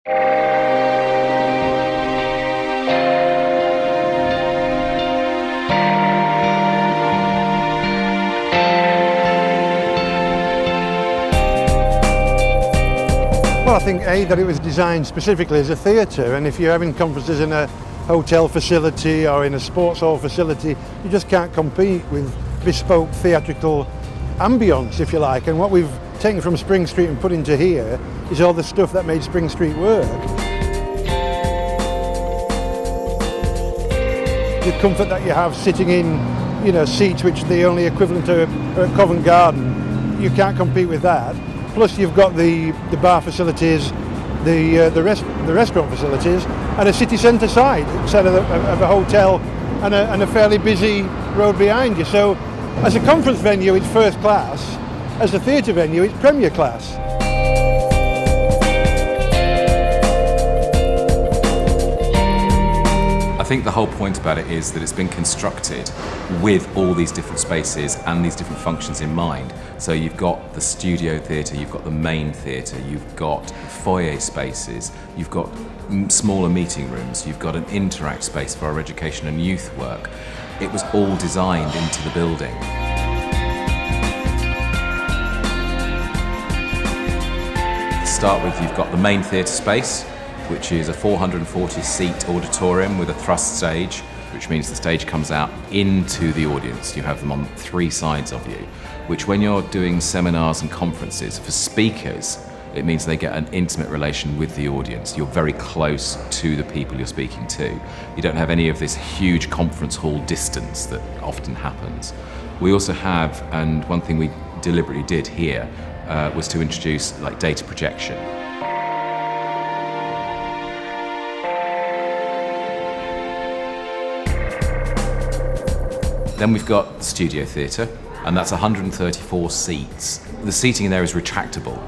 Well, I think that it was designed specifically as a theatre, and if you're having conferences in a hotel facility or in a sports hall facility, you just can't compete with bespoke theatrical ambience, if you like. And what we've taken from Spring Street and put into here is all the stuff that made Spring Street work. The comfort that you have sitting in, seats which are the only equivalent to a Covent Garden, you can't compete with that. Plus you've got the bar facilities, the restaurant facilities, and a city centre side instead of a hotel and a fairly busy road behind you. So as a conference venue it's first class, as a theatre venue it's premier class. I think the whole point about it is that it's been constructed with all these different spaces and these different functions in mind. So you've got the studio theatre, you've got the main theatre, you've got foyer spaces, you've got smaller meeting rooms, you've got an interact space for our education and youth work. It was all designed into the building. To start with, you've got the main theatre space, which is a 440-seat auditorium with a thrust stage, which means the stage comes out into the audience. You have them on three sides of you, which when you're doing seminars and conferences, for speakers, it means they get an intimate relation with the audience. You're very close to the people you're speaking to. You don't have any of this huge conference hall distance that often happens. We also have, and one thing we deliberately did here, was to introduce data projection. Then we've got the studio theatre, and that's 134 seats. The seating in there is retractable,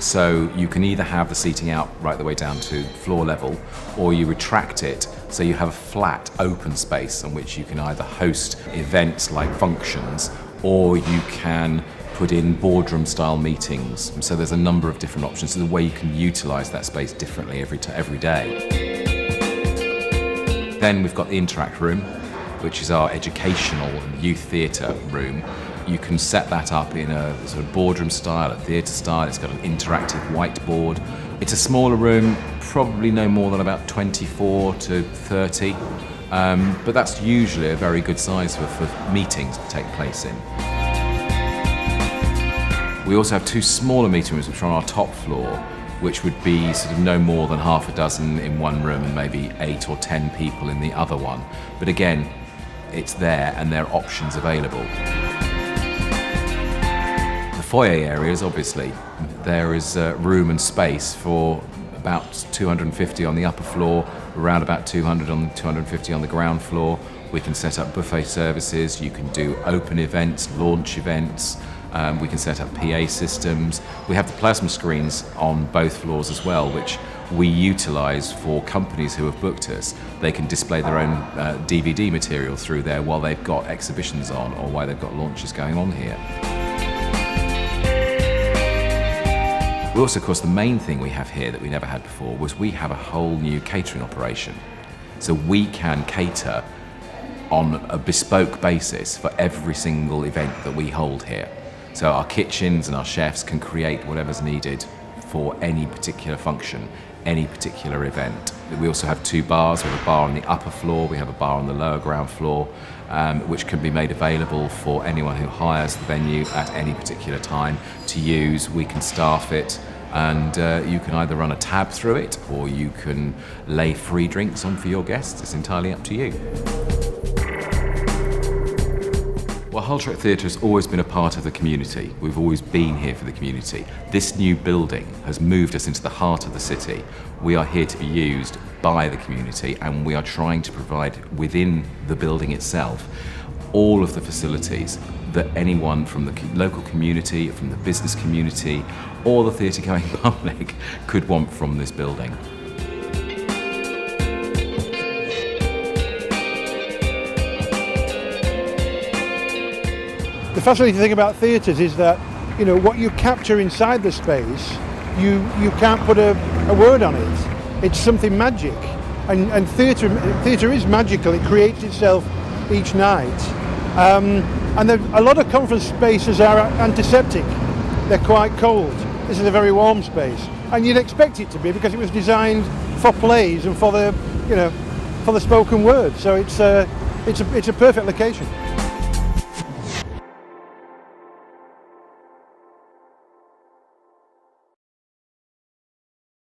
so you can either have the seating out right the way down to floor level, or you retract it so you have a flat, open space on which you can either host events like functions, or you can put in boardroom-style meetings. So there's a number of different options, so the way you can utilise that space differently every day. Then we've got the interact room, which is our educational and youth theatre room. You can set that up in a sort of boardroom style, a theatre style. It's got an interactive whiteboard. It's a smaller room, probably no more than about 24 to 30, but that's usually a very good size for meetings to take place in. We also have two smaller meeting rooms which are on our top floor, which would be sort of no more than half a dozen in one room and maybe 8 or 10 people in the other one. But again, it's there and there are options available. The foyer areas, obviously, there is room and space for about 250 on the upper floor, around about 250 on the ground floor. We can set up buffet services, you can do open events, launch events, we can set up PA systems. We have the plasma screens on both floors as well, which we utilise for companies who have booked us. They can display their own DVD material through there while they've got exhibitions on or while they've got launches going on here. We also, of course, the main thing we have here that we never had before was we have a whole new catering operation. So we can cater on a bespoke basis for every single event that we hold here. So our kitchens and our chefs can create whatever's needed for any particular function, any particular event. We also have two bars. We have a bar on the upper floor, we have a bar on the lower ground floor, which can be made available for anyone who hires the venue at any particular time to use. We can staff it, and you can either run a tab through it or you can lay free drinks on for your guests. It's entirely up to you. Well, Hull Track Theatre has always been a part of the community. We've always been here for the community. This new building has moved us into the heart of the city. We are here to be used by the community, and we are trying to provide within the building itself all of the facilities that anyone from the local community, from the business community, or the theatre-going public could want from this building. The fascinating thing about theatres is that, what you capture inside the space, you can't put a word on it. it's something magic, and theatre is magical. It creates itself each night, and a lot of conference spaces are antiseptic. They're quite cold. This is a very warm space, and you'd expect it to be because it was designed for plays and for the spoken word. So it's a perfect location.